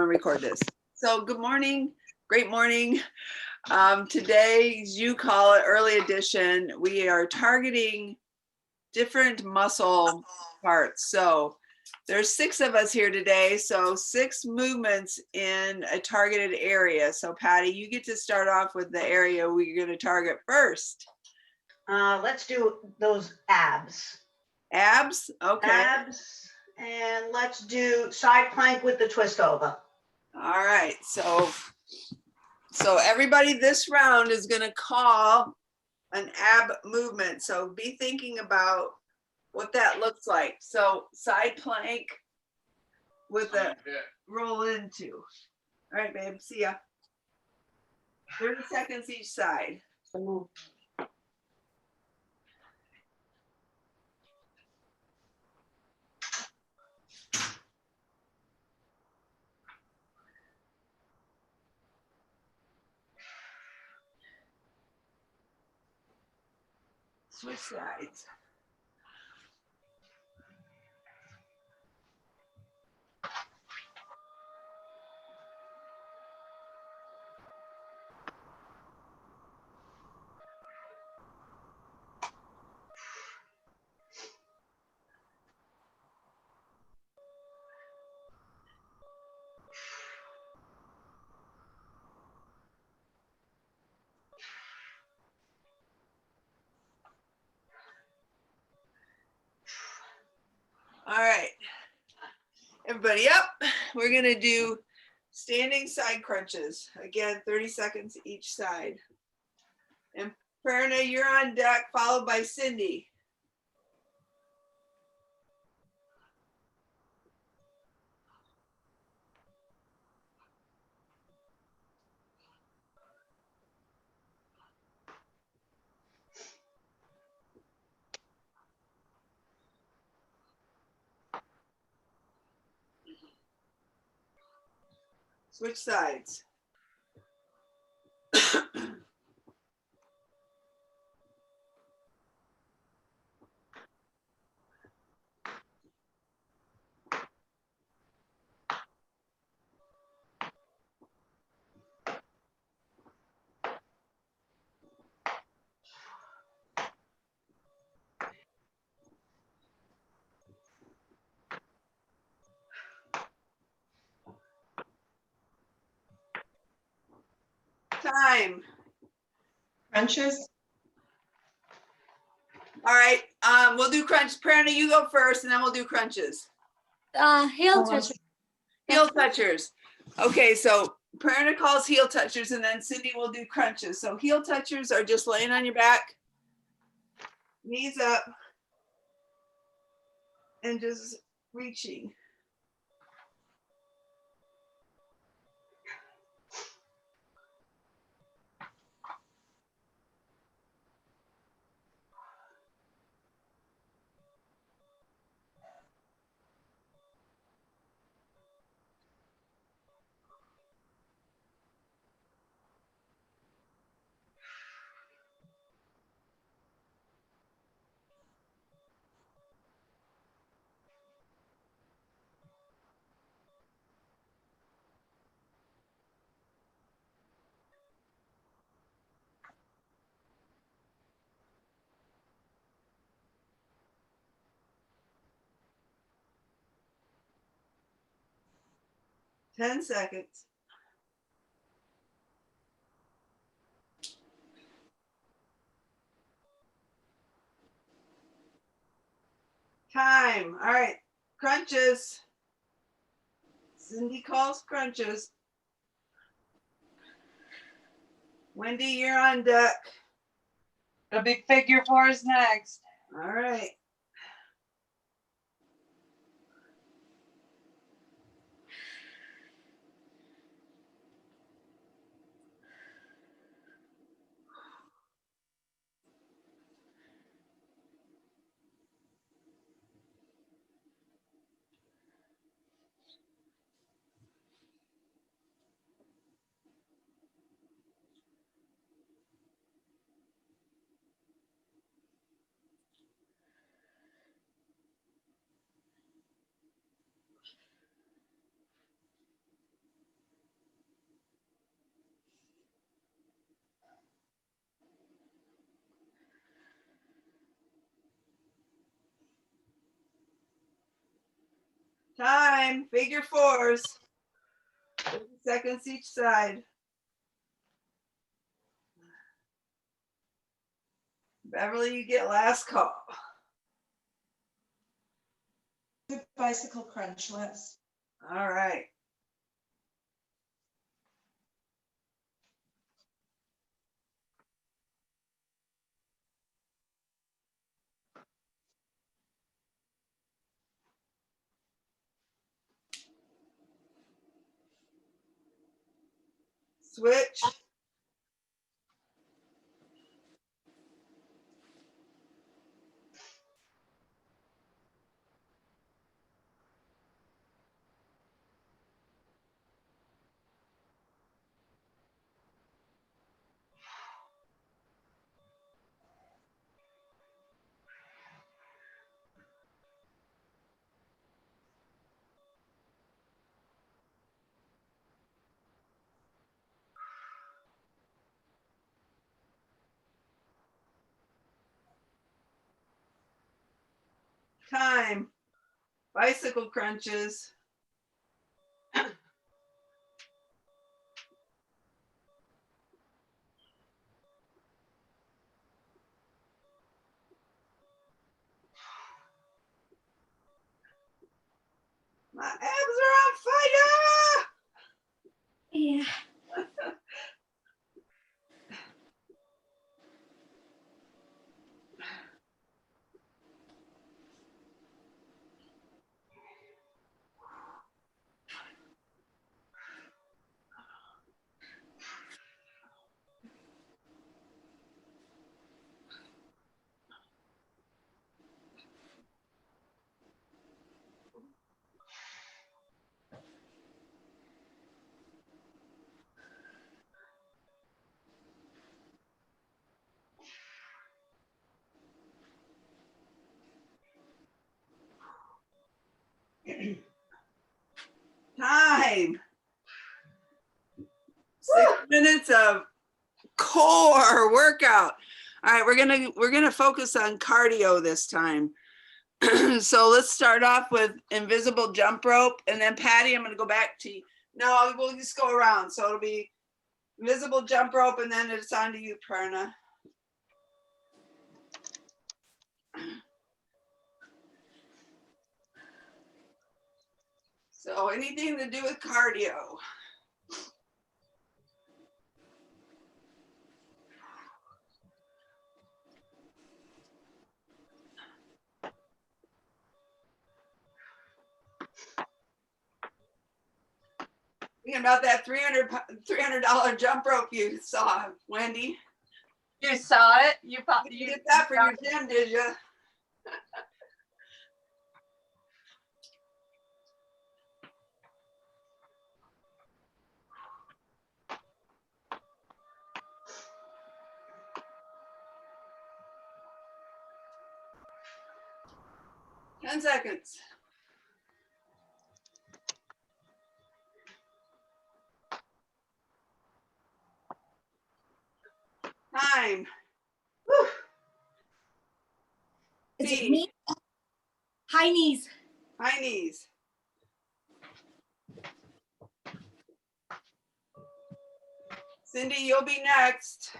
record this. So good morning, great morning. Today's, you call it early edition. We are targeting different muscle parts. So there's 6 of us here today. So 6 movements in a targeted area. So Patty, you get to start off with the area we're going to target first. Let's do those abs. Abs? Okay. Abs, and let's do side plank with the twist over. All right. So everybody this round is going to call an ab movement. So be thinking about what that looks like. So side plank with a roll into. All right, babe. See ya. 30 seconds each side. Switch sides. All right, everybody up. We're gonna do standing side crunches. Again, 30 seconds each side. And Perna, you're on deck, followed by Cindy. Switch sides. Time. Crunches. All right, we'll do crunch. Prerna, you go first, and then we'll do crunches. Heel toucher. Heel touchers. Okay, so Prerna calls heel touchers, and then Cindy will do crunches. So heel touchers are just laying on your back, knees up, and just reaching. Ten seconds. Time. All right, crunches. Cindy calls crunches. Wendy, you're on deck. A big figure 4 is next. All right. Time. Figure fours. 30 seconds each side. Beverly, you get last call. Bicycle crunch list. All right. Switch. Time. Bicycle crunches. My abs are on fire. Yeah. 6 minutes of core workout. All right, we're gonna focus on cardio this time. So let's start off with invisible jump rope, and then Patty, I'm gonna go back to you. No, we'll just go around. So it'll be invisible jump rope, and then it's on to you, Prerna. So anything to do with cardio. Thinking about that $300 jump rope you saw, Wendy. You saw it? You You did that for your gym, did you? Ten seconds. Time. Is it Feet. me? High knees. High knees. Cindy, you'll be next.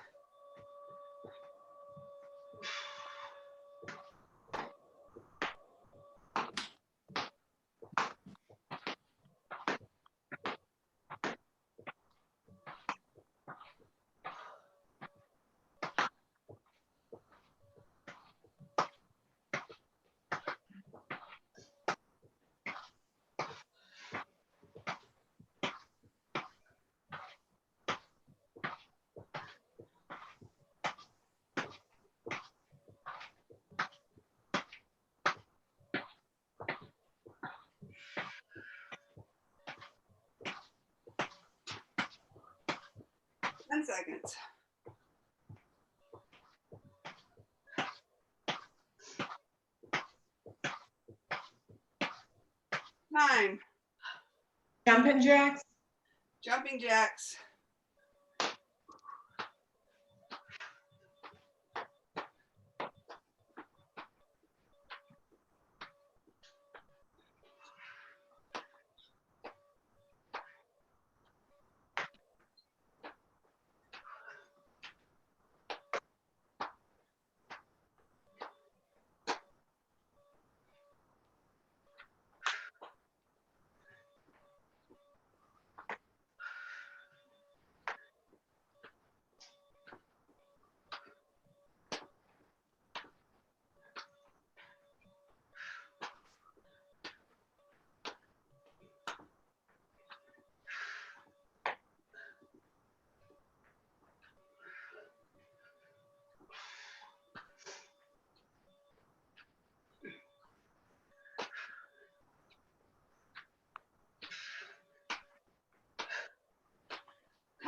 Ten seconds. Time. Jumping jacks? Jumping jacks.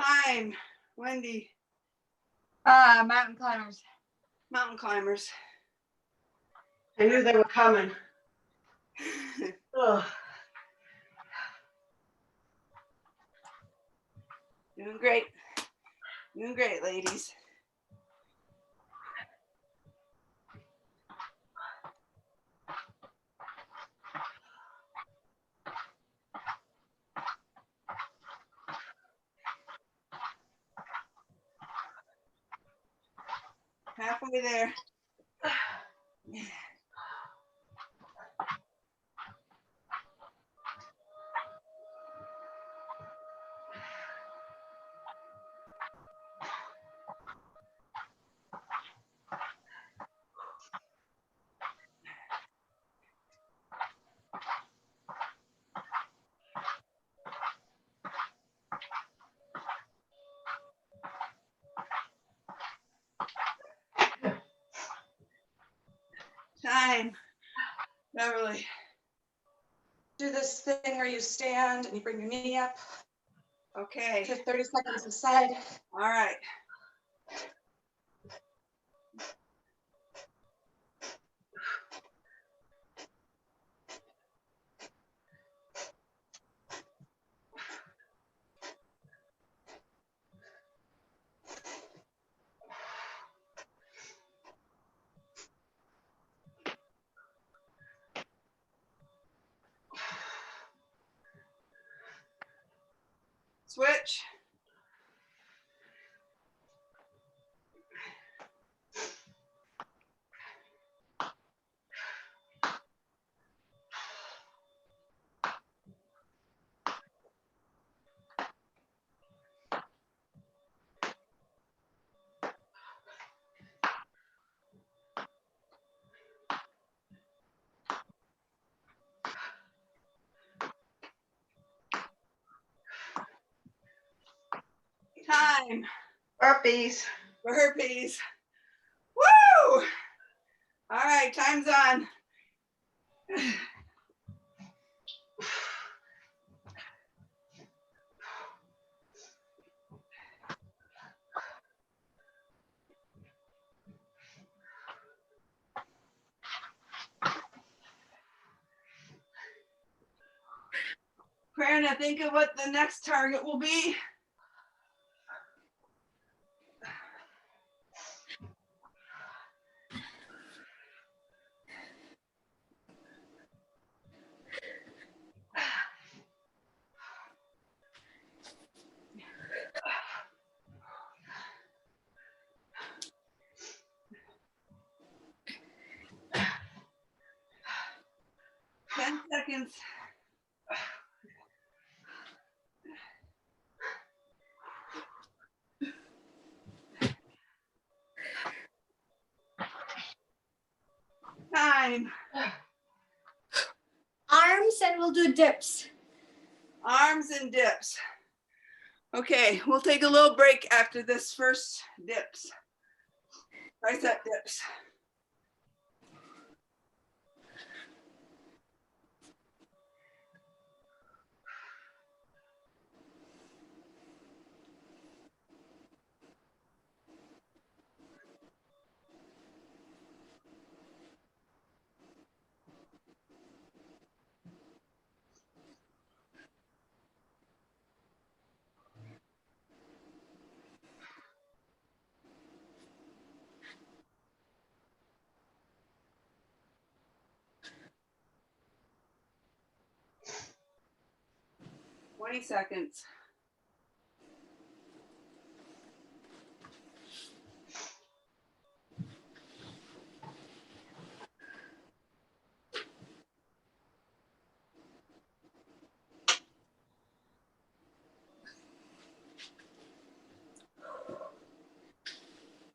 Time, Wendy, Mountain climbers. mountain climbers. I knew they were coming. Ugh. Doing great. Doing great, ladies. Halfway there. Time, Beverly. Do this thing where you stand and you bring your knee up Okay. for 30 seconds aside. All right. Switch. Time. Burpees. Burpees. Woo! All right, time's on. 'Prina, think of what the next target will be. Ten seconds. Time. Arms, and we'll do dips. Arms and dips. Okay, we'll take a little break after this first dips. Tricep dips. Twenty seconds.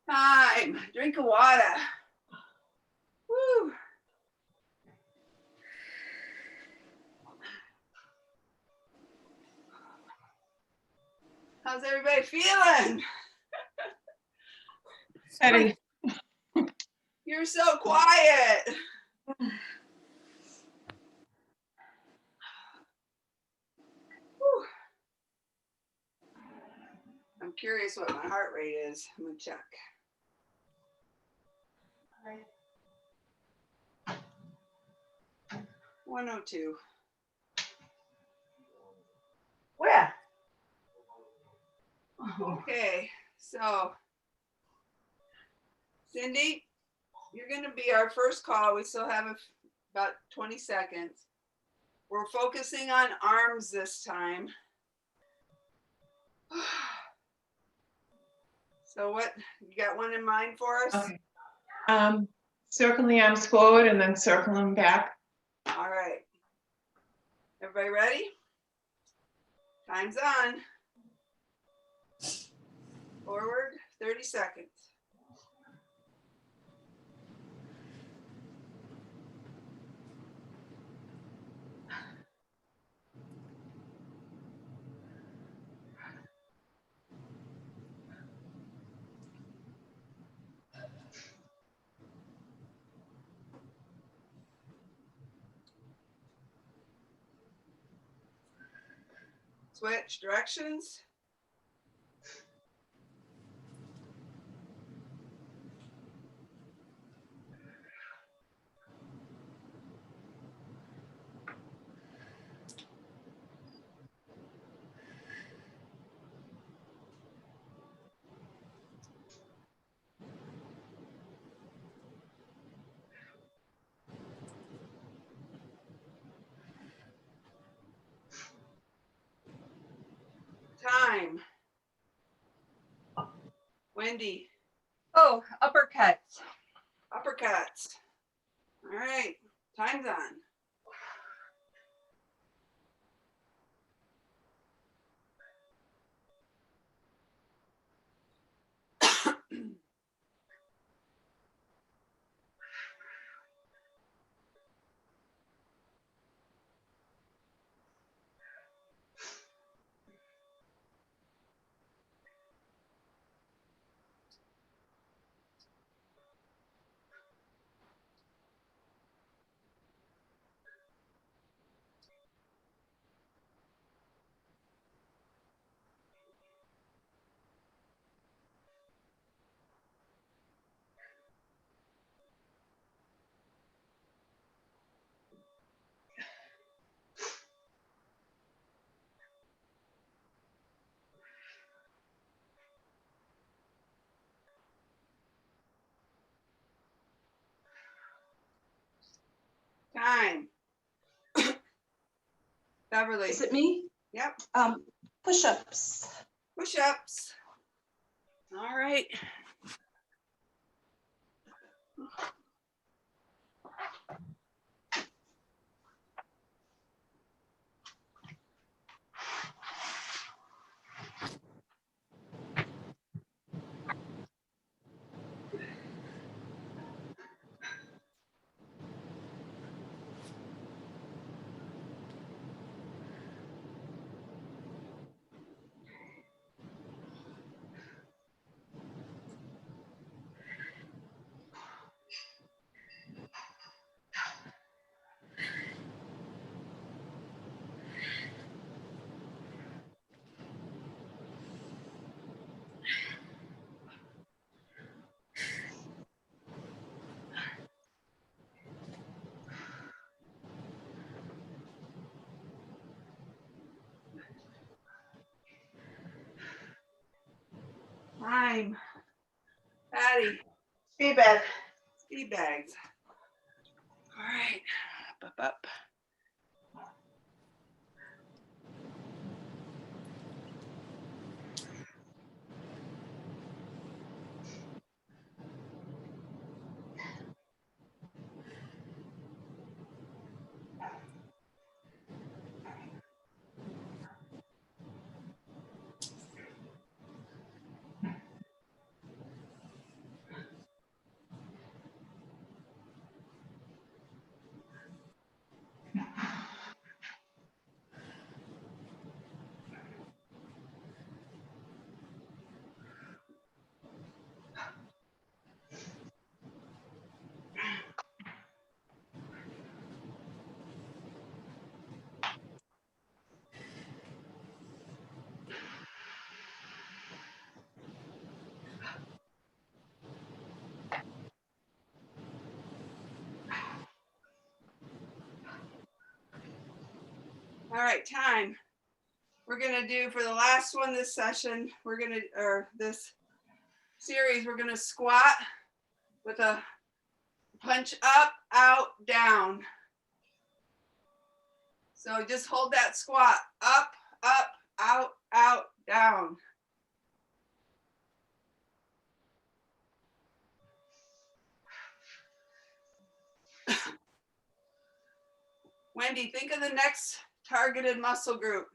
Time. Drink of water. Woo. How's everybody feeling? Steady. You're so quiet. Whew. curious what my heart rate is. I'm gonna check. All right. 102. Where? Okay, so Cindy, you're gonna be our first call. We still have about 20 seconds. We're focusing on arms this time. So what, you got one in mind for us? Okay. Circling the arms forward and then circling back. All right. Everybody ready? Time's on. Forward, 30 seconds. Switch directions. Time. Wendy, Oh, uppercuts. uppercuts. All right, time's on. Time. Beverly. Is it me? Yep. Push-ups. Push-ups. All right. Time. Patty. Speed bag. Speed bags. All right. Up. All right, time. We're gonna do for the last one this session, or this series, we're gonna squat with a punch up, out, down. So just hold that squat, up, up, out, out, down. Wendy, think of the next targeted muscle group.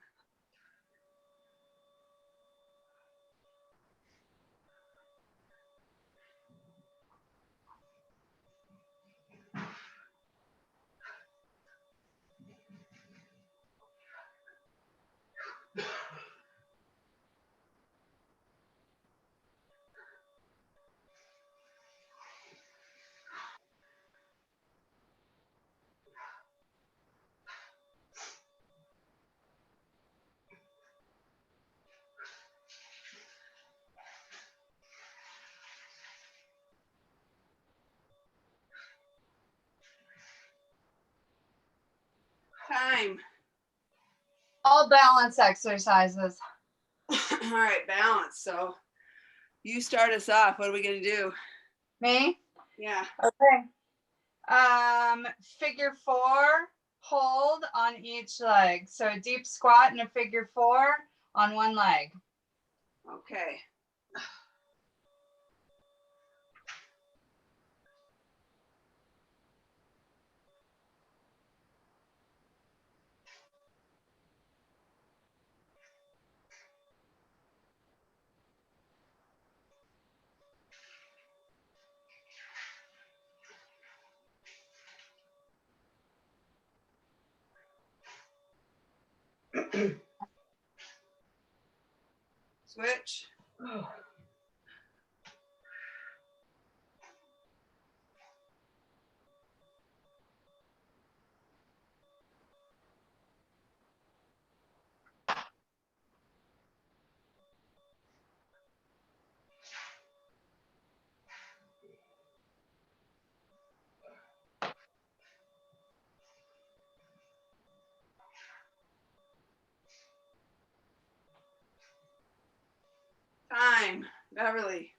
Time. All balance exercises. All right, balance. So you start us off. What are we gonna do? Me? Yeah. Okay. Figure 4, hold on each leg. So a deep squat and a figure 4 on one leg. Okay. Switch. Time. Beverly.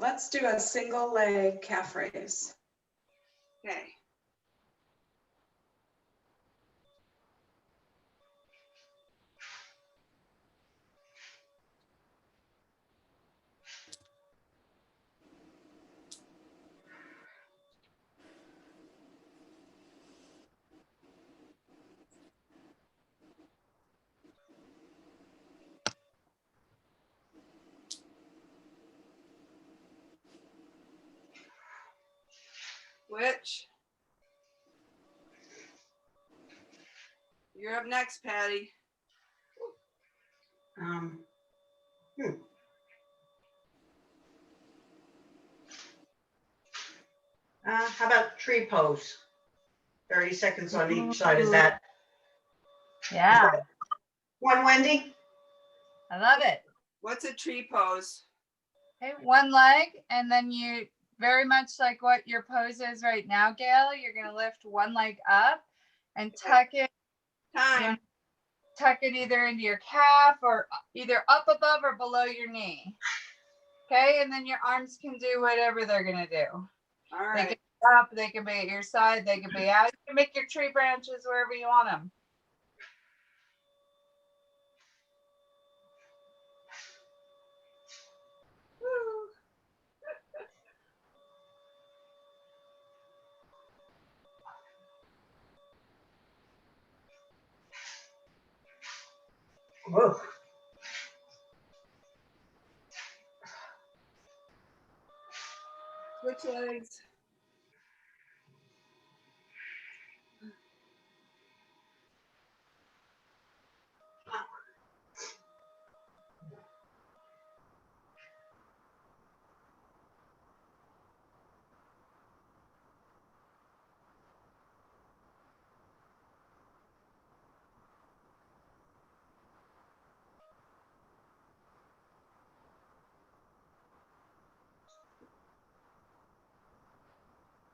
Let's do a single leg calf raise. Okay. Switch. You're up next, Patty. Um, how about tree pose? 30 seconds on each side. Is that Yeah, one, Wendy? I love it. What's a tree pose? Okay, one leg, and then you, very much like what your pose is right now, Gail, you're gonna lift one leg up and tuck it, Time. tuck it either into your calf or either up above or below your knee. Okay, and then your arms can do whatever they're gonna do. All They right. can be up, they can be at your side, they can be out. You can make your tree branches wherever you want them. Woo. Whoa. Switch legs.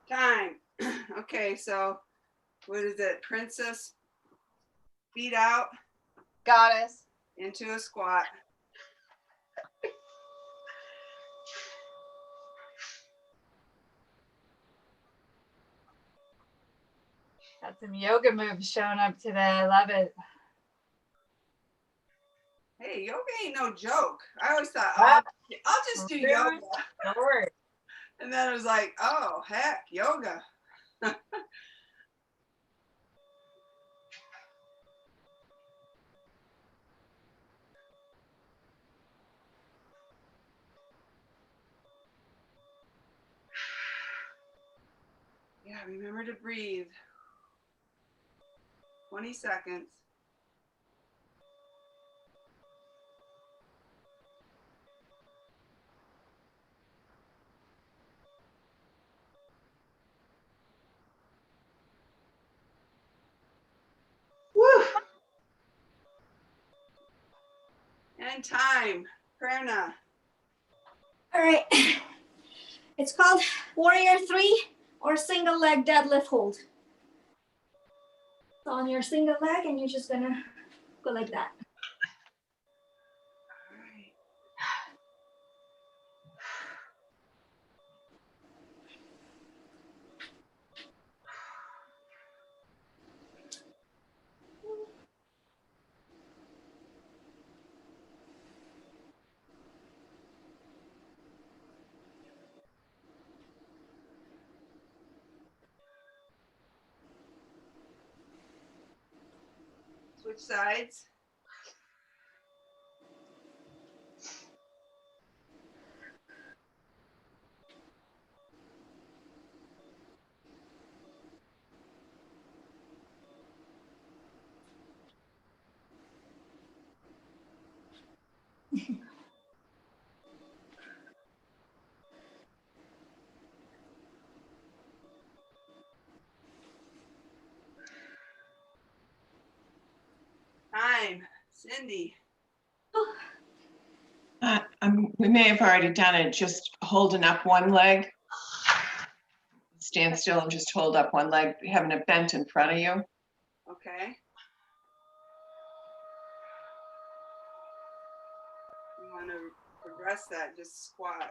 Time. Okay, so what is it? Princess, feet out Goddess. into a squat. Got some yoga moves showing up today. I love it. Hey, yoga ain't no joke. I always thought, oh, I'll just do yoga. Lord. And then it was like, oh, heck, yoga. Yeah, remember to breathe. 20 seconds. Woo. And time. Prerna. All right. It's called Warrior 3 or single leg deadlift hold. So on your single leg, and you're just gonna go like that. All right. Switch sides. Time. Cindy. We may have already done it, just holding up one leg. Stand still and just hold up one leg, having it bent in front of you. Okay. You want to progress that, just squat.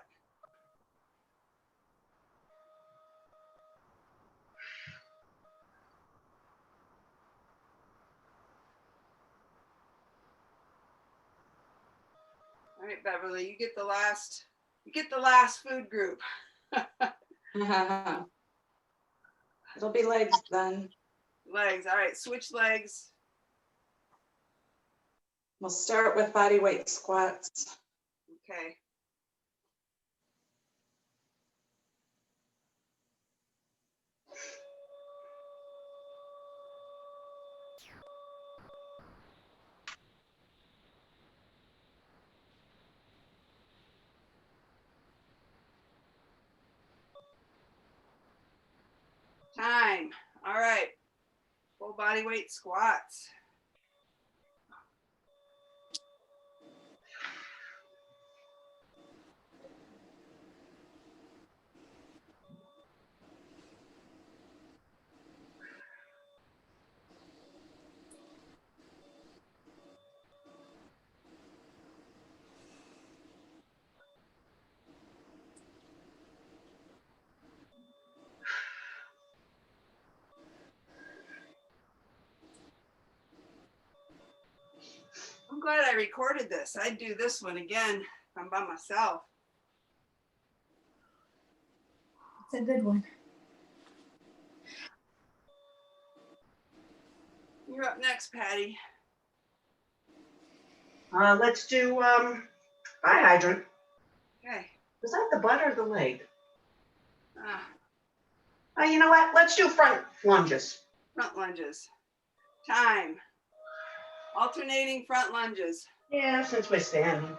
All right, Beverly, you get the last food group. It'll be legs then. Legs. All right, switch legs. We'll start with body weight squats. Okay. Time. All right. Full body weight squats. I'm glad I recorded this. I'd do this one again if I'm by myself. It's a good one. You're up next, Patty. Let's do eye hydrant. Okay. Was that the butt or the leg? Ah, You know what? Let's do front lunges. front lunges. Time. Alternating front lunges. Yeah, since we're standing.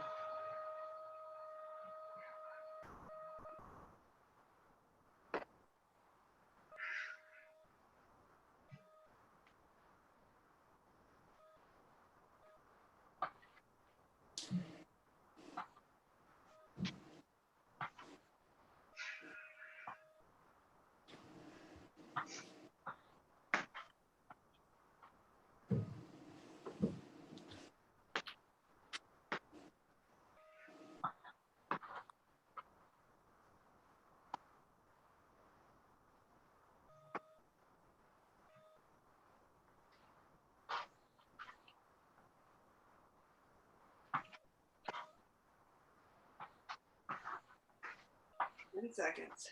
10 seconds.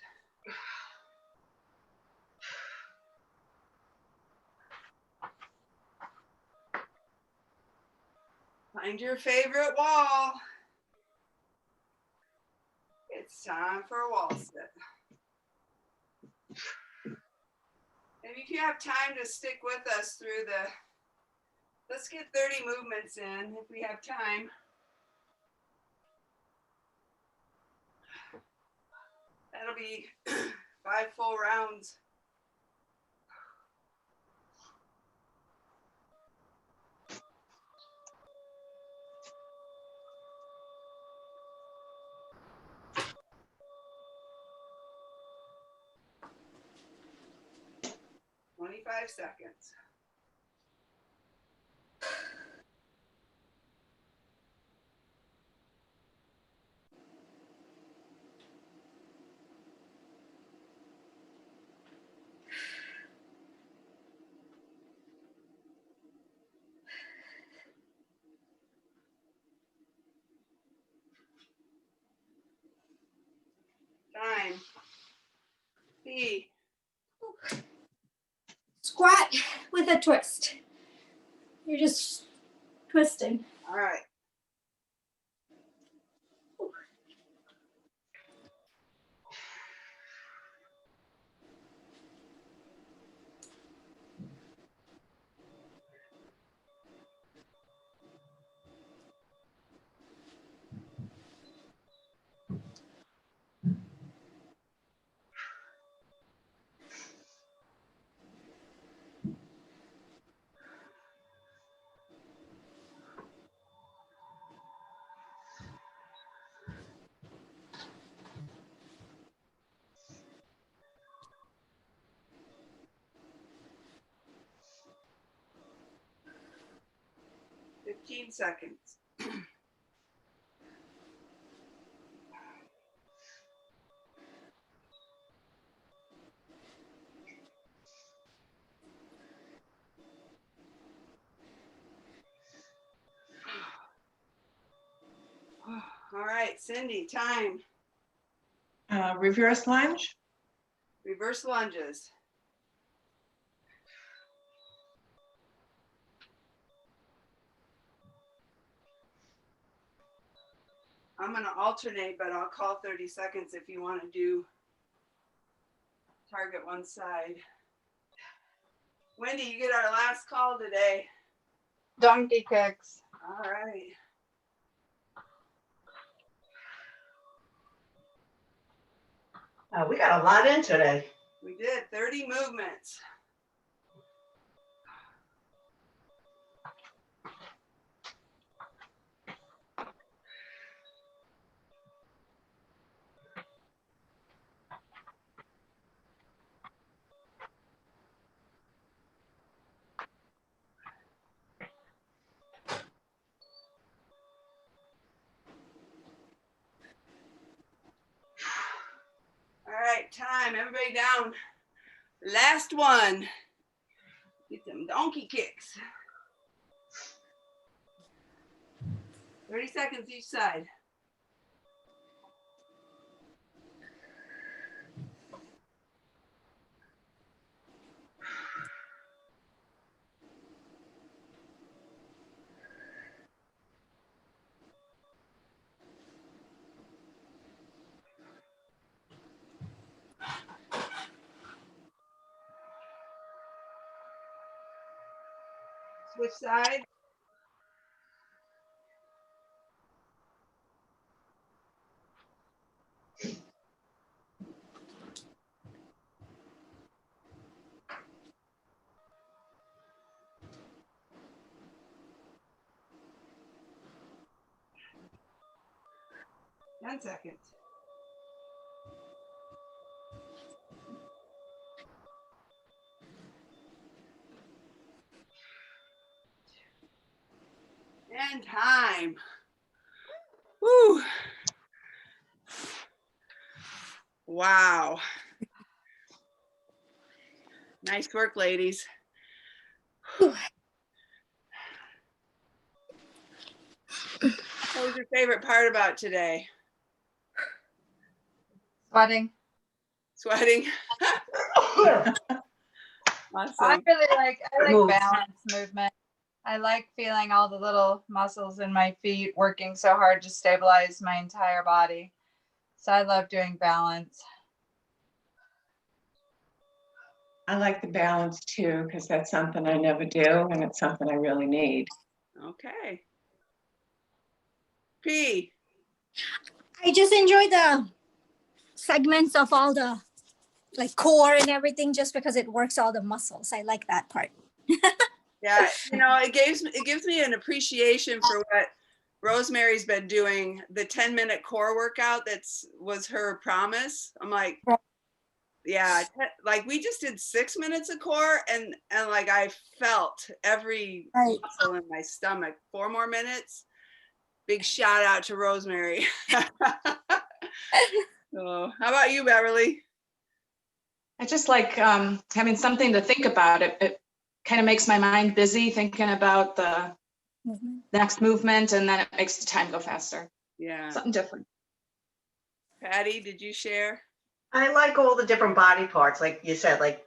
Find your favorite wall. It's time for a wall sit. Maybe if you have time to stick with us through let's get 30 movements in if we have time. That'll be 5 full rounds. Five seconds. Time. B. Squat with a twist. You're just twisting. All right. Fifteen seconds. All right, Cindy, time. Reverse lunge. Reverse lunges. I'm going to alternate, but I'll call 30 seconds if you want to do target one side. Wendy, you get our last call today. Donkey kicks. All right. We got a lot in today. We did 30 movements. All right, time. Everybody down. Last one. Get them donkey kicks. 30 seconds each side. Switch sides. Ten seconds. And time. Woo. Wow. Nice work, ladies. What was your favorite part about today? Sweating. Sweating. I Awesome. really I like Moves. balance movement. I like feeling all the little muscles in my feet working so hard to stabilize my entire body. So I love doing balance. I like the balance too, because that's something I never do, and it's something I really need. Okay. P. I just enjoy the segments of all the like core and everything just because it works all the muscles. I like that part. Yeah, it gives me an appreciation for what Rosemary's been doing. The 10-minute core workout was her promise. I'm like, yeah, like we just did 6 minutes of core, and like I felt every Right. muscle in my stomach. 4 more minutes. Big shout out to Rosemary. So, how about you, Beverly? I just like having something to think about. It kind of makes my mind busy thinking about the Movement. next movement, and then it makes the time go faster. Yeah. Something different. Patty, did you share? I like all the different body parts, like you said, like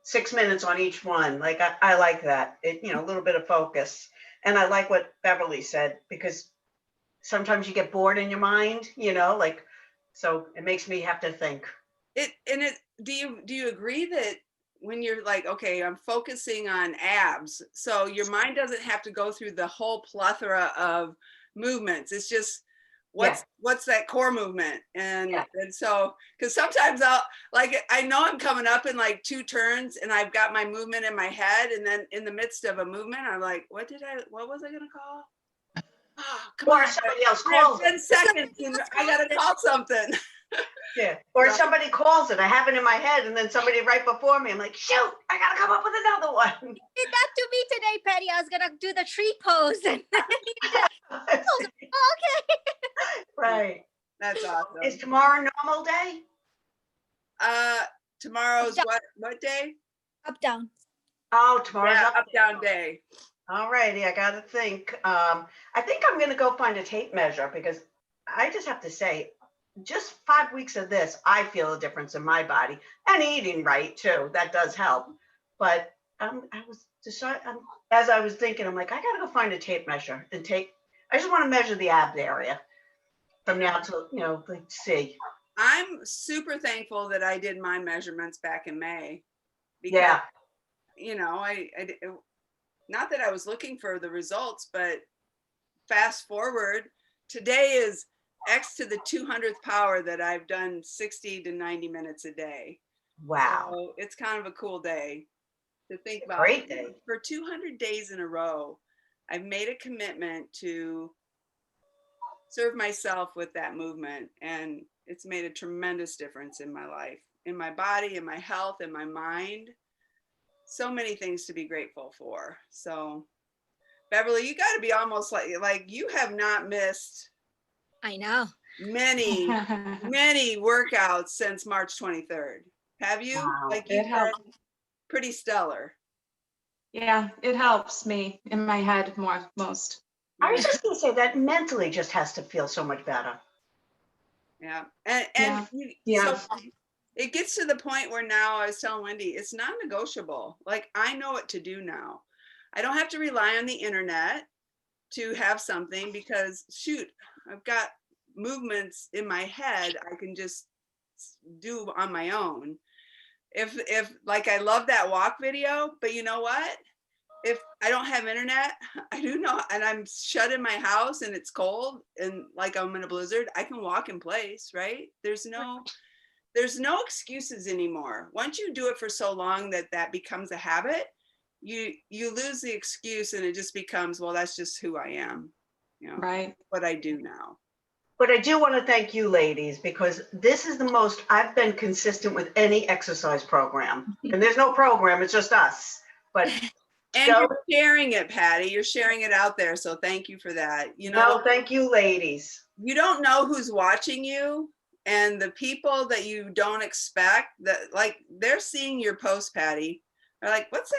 6 minutes on each one. Like I like that. A little bit of focus. And I like what Beverly said, because sometimes you get bored in your mind, like, so it makes me have to think. Do you agree that when you're like, okay, I'm focusing on abs, so your mind doesn't have to go through the whole plethora of movements. It's just what's that core movement, and so because sometimes I know I'm coming up in like 2 turns and I've got my movement in my head, and then in the midst of a movement I'm like, what was I gonna call? Oh, come Or on, somebody else I have calls 10 it. seconds and I gotta call something. Yeah. Or Right. somebody calls it. I have it in my head, and then somebody right before me. I'm like, shoot, I gotta come up with another one. Did that to me today, Patty. I was gonna do the tree pose. And okay. Right. That's awesome. Is tomorrow a normal day? Tomorrow's what day? Up, down. Oh, tomorrow's Yeah, up. up down day. All righty, I gotta think. I think I'm gonna go find a tape measure, because I just have to say, just 5 weeks of this, I feel a difference in my body, and eating right too. That does help. But as I was thinking, I'm like, I gotta go find a tape measure and I just want to measure the ab area from now to, like, see. I'm super thankful that I did my measurements back in May, because Yeah. I not that I was looking for the results, but fast forward, today is X to the 200th power that I've done 60 to 90 minutes a day. Wow. So it's kind of a cool day to think about. Great day. For 200 days in a row, I've made a commitment to serve myself with that movement, and it's made a tremendous difference in my life, in my body, in my health, in my mind. So many things to be grateful for. So Beverly, you got to be almost like you have not missed I know. many workouts since March 23rd. Have you? Wow. Like, It you've been helps. pretty stellar. Yeah, it helps me in my head most. I was just gonna say that mentally just has to feel so much better. Yeah. Yeah. So it gets to the point where now, I was telling Wendy, it's non-negotiable. Like, I know what to do now. I don't have to rely on the internet to have something, because shoot, I've got movements in my head I can just do on my own. If like, I love that walk video, but you know what? If I don't have internet, I do know, and I'm shut in my house and it's cold and like I'm in a blizzard, I can walk in place, right? There's no excuses anymore. Once you do it for so long that becomes a habit, you lose the excuse, and it just becomes, well, that's just who I am, Right. what I do now. But I do want to thank you ladies, because this is the most I've been consistent with any exercise program. And there's no program, it's just us. But And you're sharing it, Patty. You're sharing it out there. So thank you for that. no, thank you ladies. You don't know who's watching you, and the people that you don't expect, that like, they're seeing your post, Patty. They're like, what's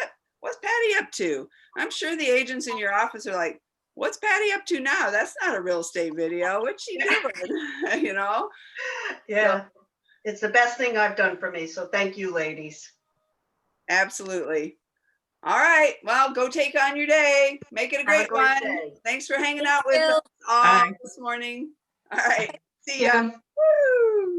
Patty up to? I'm sure the agents in your office are like, what's Patty up to now? That's not a real estate video. What's she doing? You know? Yeah, it's the best thing I've done for me. So thank you, ladies. Absolutely. All right. Well, go take on your day. Make it a Have a great great one. day. Thanks for hanging Thank out with you. us all Bye. this morning. All right. See ya. Yeah. Woo!